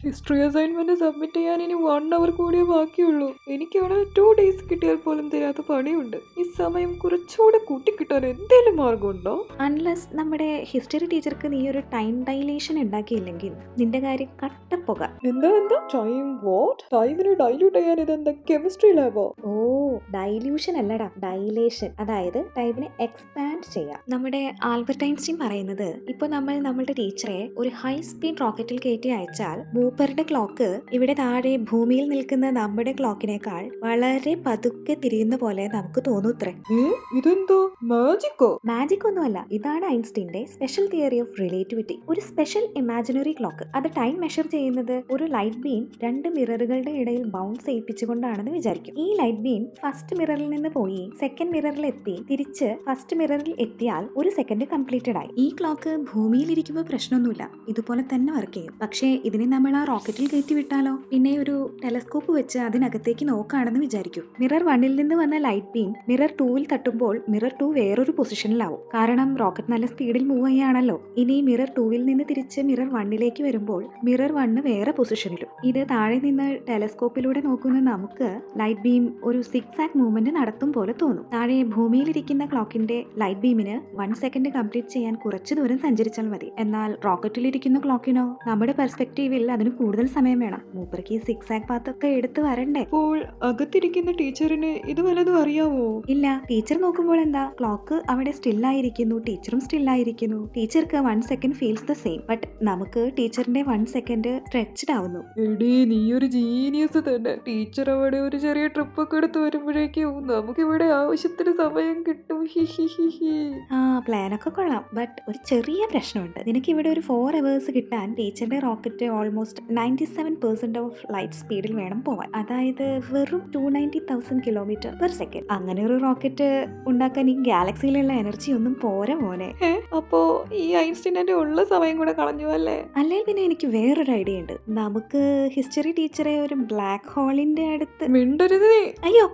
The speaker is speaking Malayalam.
ഹിസ്റ്ററി അസൈൻമെന്റ് സബ്മിറ്റ് ചെയ്യാൻ ഇനി 1 അവർ കൂടിയേ ബാക്കിയുള്ളൂ. എനിക്കാണെങ്കിൽ 2 ഡേയ്സ് കിട്ടിയാൽ പോലും തരാത്ത പണിയുണ്ട്. ഈ സമയം കുറച്ചുകൂടെ കൂട്ടിക്കിട്ടാൻ എന്തേലും മാർഗമുണ്ടോ? അൺലെസ് നമ്മുടെ ഹിസ്റ്ററി ടീച്ചർക്ക് നീ ഒരു ടൈം ഡൈലേഷൻ ഉണ്ടാക്കിയില്ലെങ്കിൽ നിന്റെ കാര്യം കട്ടപ്പുക. എന്താ ടൈം വാട്ട്? ടൈമിനെ ഡൈല്യൂട്ട് ചെയ്യാൻ ഇതെന്താ കെമിസ്ട്രി ലാബോ? ഓ, ഡൈല്യൂഷൻ അല്ലടാ, ഡൈലേഷൻ. അതായത് ടൈമിനെ എക്സ്പാൻഡ് ചെയ്യാം. നമ്മുടെ ആൽബർട്ട് ഐൻസ്റ്റീൻ പറയുന്നത്, ഇപ്പൊ നമ്മൾ നമ്മളുടെ ടീച്ചറെ ഒരു ഹൈ സ്പീഡ് റോക്കറ്റിൽ കയറ്റി അയച്ചാൽ മൂപ്പറുടെ ക്ലോക്ക് ഇവിടെ താഴെ ഭൂമിയിൽ നിൽക്കുന്ന നമ്മുടെ ക്ലോക്കിനേക്കാൾ വളരെ പതുക്കെ തിരിയുന്ന പോലെ നമുക്ക് തോന്നൂത്രേ. ഇതെന്തോ മാജിക്കോ? മാജിക് ഒന്നുമല്ല, ഇതാണ് ഐൻസ്റ്റീന്റെ സ്പെഷ്യൽ തിയറി ഓഫ് റിലേറ്റിവിറ്റി. ഒരു സ്പെഷ്യൽ ഇമാജിനറി ക്ലോക്ക്. അത് ടൈം മെഷർ ചെയ്യുന്നത് ഒരു ലൈറ്റ് ബീം 2 മിററുകളുടെ ഇടയിൽ ബൗൺസ് ചെയ്യിപ്പിച്ചുകൊണ്ടാണെന്ന് വിചാരിക്കും. ഈ ലൈറ്റ് ബീം ഫസ്റ്റ് മിററിൽ നിന്ന് പോയി സെക്കൻഡ് മിററിൽ എത്തി തിരിച്ച് ഫസ്റ്റ് മിററിൽ എത്തിയാൽ 1 സെക്കൻഡ് കംപ്ലീറ്റഡ് ആയി. ഈ ക്ലോക്ക് ഭൂമിയിൽ ഇരിക്കുമ്പോൾ പ്രശ്നമൊന്നുമില്ല, ഇതുപോലെ തന്നെ വർക്ക് ചെയ്യും. പക്ഷേ ഇതിനെ നമ്മൾ ആ റോക്കറ്റിൽ കയറ്റി വിട്ടാലോ? പിന്നെ ഒരു ടെലസ്കോപ്പ് വെച്ച് അതിനകത്തേക്ക് നോക്കുകയാണെന്ന് വിചാരിക്കും. മിറർ 1ൽ നിന്ന് വന്ന ലൈറ്റ് ബീം മിറർ 2ൽ തട്ടുമ്പോൾ മിറർ 2 വേറൊരു പൊസിഷനിലാവും. കാരണം റോക്കറ്റ് നല്ല സ്പീഡിൽ മൂവ് ചെയ്യാണല്ലോ. ഇനി മിറർ 2ൽ നിന്ന് തിരിച്ച് മിറർ 1ലേക്ക് വരുമ്പോൾ മിറർ 1 വേറെ പൊസിഷനിലും. ഇത് താഴെ നിന്ന് ടെലസ്കോപ്പിലൂടെ നോക്കുന്ന നമുക്ക് ലൈറ്റ് ബീം ഒരു സിക്സാക് മൂവ്മെന്റ് നടത്തും പോലെ തോന്നും. താഴെ ഭൂമിയിലിരിക്കുന്ന ക്ലോക്കിന്റെ ലൈറ്റ് ബീമിന് 1 സെക്കൻഡ് കംപ്ലീറ്റ് ചെയ്യാൻ കുറച്ചു ദൂരം സഞ്ചരിച്ചാൽ മതി. എന്നാൽ റോക്കറ്റിലിരിക്കുന്ന ക്ലോക്കിനോ നമ്മുടെ പെർസ്പെക്റ്റീവിൽ അതിന് കൂടുതൽ സമയം വേണം. മൂപ്പർക്ക് ഈ സിക്സാക് പാത്തൊക്കെ എടുത്ത് വരണ്ടേ. അപ്പോൾ അകത്തിരിക്കുന്ന ടീച്ചറിന് ഇത് വല്ലതും അറിയാവോ? ഇല്ല. ടീച്ചർ നോക്കുമ്പോൾ എന്താ, ക്ലോക്ക് അവിടെ സ്റ്റില്ലായിരിക്കുന്നു, ടീച്ചറും സ്റ്റില്ലായിരിക്കുന്നു. ടീച്ചർക്ക് 1 second feels the same. But നമുക്ക് ടീച്ചറിന്റെ 1 സെക്കൻഡ് സ്ട്രെച്ച്ഡ് ആവുന്നു. എടീ, നീ ഒരു ജീനിയസ് തന്നെ. ടീച്ചർ അവിടെ ഒരു ചെറിയ ട്രിപ്പ് ഒക്കെ എടുത്ത് വരുമ്പോഴേക്കും നമുക്കിവിടെ ആവശ്യത്തിന് സമയം കിട്ടും. ആ, പ്ലാനൊക്കെ കൊള്ളാം. ബട്ട് ഒരു ചെറിയ പ്രശ്നമുണ്ട്. നിനക്ക് ഇവിടെ ഒരു 4 hours കിട്ടാൻ ടീച്ചറിന്റെ റോക്കറ്റ് ഓൾമോസ്റ്റ് 97% ഓഫ് ലൈറ്റ് സ്പീഡിൽ വേണം പോവാൻ. അതായത് വെറും 290,000 കിലോമീറ്റർ പെർ സെക്കൻഡ്. അങ്ങനെ ഒരു റോക്കറ്റ് ഉണ്ടാക്കാൻ ഈ ഗാലക്സിയിലുള്ള എനർജി ഒന്നും പോരാ മോനെ. അപ്പോ ഈ ഐൻസ്റ്റീൻ്റെ ഉള്ള സമയം കൂടെ കളഞ്ഞു അല്ലേ? അല്ലെങ്കിൽ പിന്നെ എനിക്ക് വേറൊരു ഐഡിയ ഉണ്ട്. നമുക്ക് ഹിസ്റ്ററി ടീച്ചറെ ഒരു ബ്ലാക്ക് ഹോളിന്റെ അടുത്ത് മിണ്ടരുത്. അയ്യോ